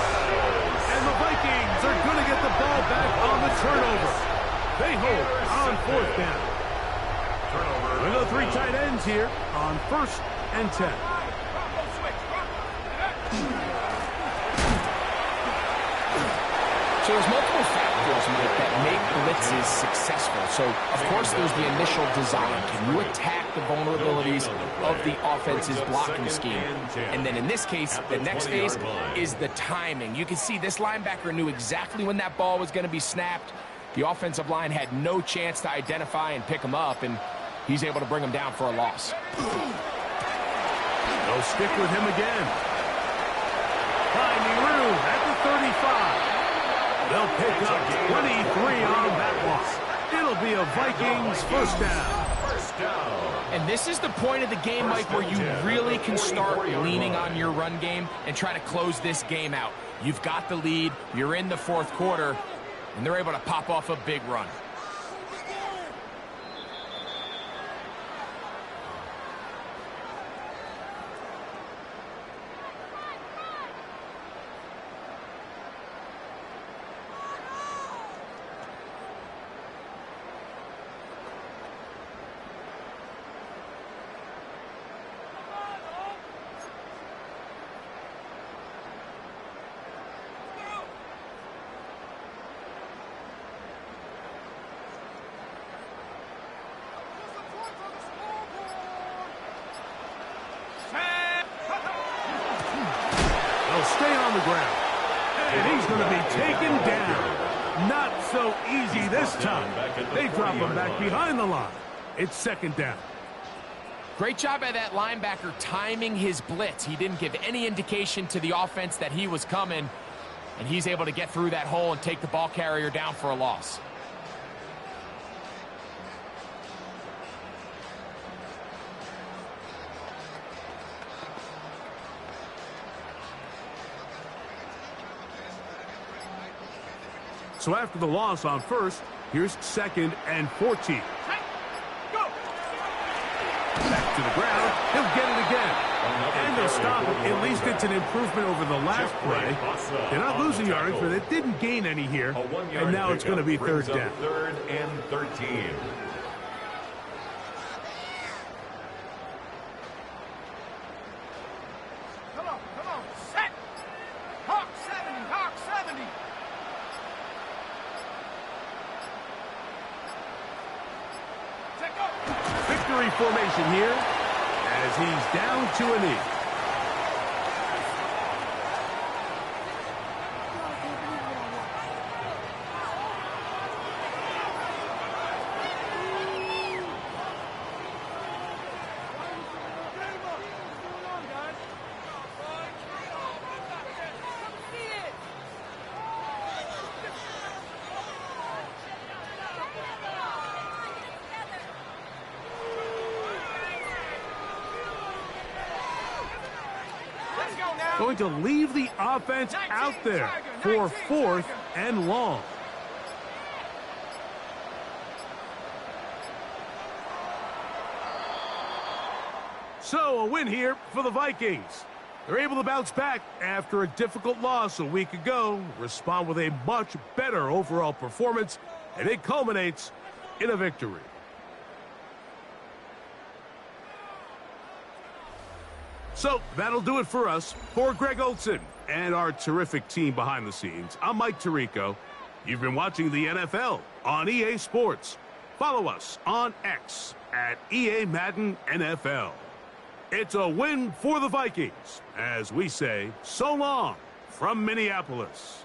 S1: And the Vikings are going to get the ball back on the turnover. They hold on 4th down. We've got 3 tight ends here on 1st and 10.
S3: So there's multiple factors, Mike, that make blitzes successful. So, of course, there's the initial design. Can you attack the vulnerabilities of the offense's blocking scheme? And then in this case, the next phase is the timing. You can see this linebacker knew exactly when that ball was going to be snapped. The offensive line had no chance to identify and pick him up, and he's able to bring him down for a loss.
S1: They'll stick with him again. Finding room at the 35. They'll pick up 23 on that one. It'll be a Vikings first down.
S3: And this is the point of the game, Mike, where you really can start leaning on your run game and try to close this game out. You've got the lead. You're in the 4th quarter, and they're able to pop off a big run.
S1: Stay on the ground. And he's going to be taken down. Not so easy this time. They drop him back behind the line. It's 2nd down.
S3: Great job by that linebacker timing his blitz. He didn't give any indication to the offense that he was coming, and he's able to get through that hole and take the ball carrier down for a loss.
S1: So after the loss on 1st, here's 2nd and 14. Back to the ground. He'll get it again. And they'll stop it. At least it's an improvement over the last play. They're not losing yardage, but they didn't gain any here. And now it's going to be 3rd down.
S2: 3rd and 13.
S1: formation here as he's down to a knee. Going to leave the offense out there for 4th and long. So a win here for the Vikings. They're able to bounce back after a difficult loss a week ago, respond with a much better overall performance, and it culminates in a victory. So that'll do it for us. For Greg Olsen and our terrific team behind the scenes, I'm Mike Tirico. You've been watching the NFL on EA Sports. Follow us on X at EA Madden NFL. It's a win for the Vikings as we say so long from Minneapolis.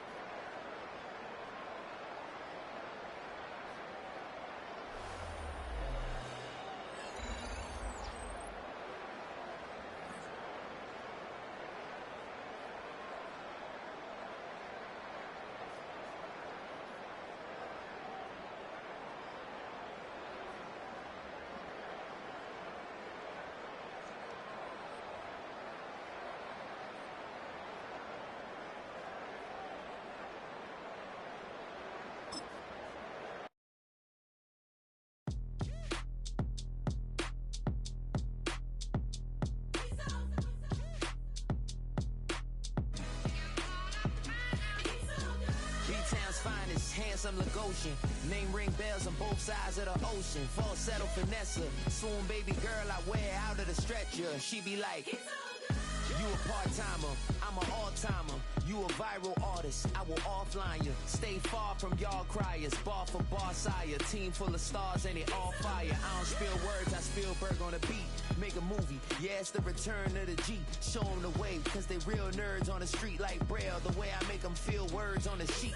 S5: B-Town's finest, handsome Lagosian. Name ring bells on both sides of the ocean. Falsetto finesse, swoon baby girl I wear out of the stretcher. She be like, you a part-timer, I'm an all-timer. You a viral artist, I will offline you. Stay far from y'all criers, bar for bar sire. Team full of stars and they all fire. I don't spill words, I Spielberg on the beat. Make a movie, yeah, it's the return of the G. Show them the way, cause they real nerds on the street like Braille. The way I make them feel words on the sheet.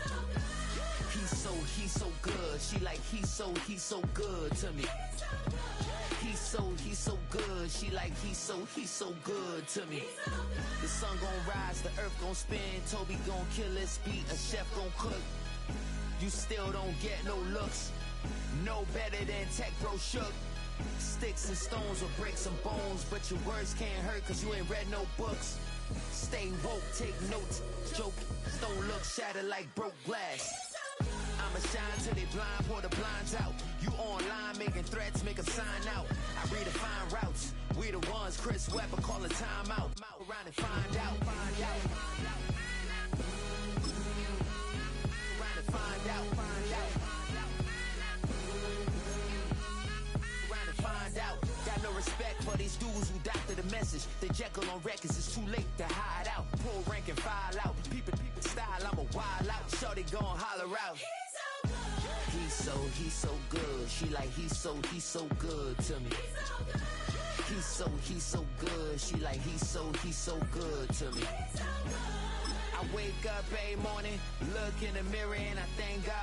S5: He's so good. She like, he's so good to me. He's so good. She like, he's so good to me. The sun gon' rise, the earth gon' spin. Toby gon' kill this beat, a chef gon' cook. You still don't get no looks. No better than Tech Bro Shook. Sticks and stones will break some bones, but your words can't hurt cause you ain't read no books. Stay woke, take notes, joke, don't look shattered like broke glass. I'ma shine till they blind, pour the blinds out. You online making threats, make a sign out. I redefine routes, we the ones Chris Webber call a timeout. Around and find out, find out. Around and find out, find out. Around and find out. Got no respect for these dudes who doctor the message. They Jekyll on records, it's too late to hide out. Pull rank and file out. People style, I'm a wild out. Shorty gon' holler out. He's so good. She like, he's so good to me. He's so good. She like, he's so good to me. I wake up every morning, look in the mirror and I thank God.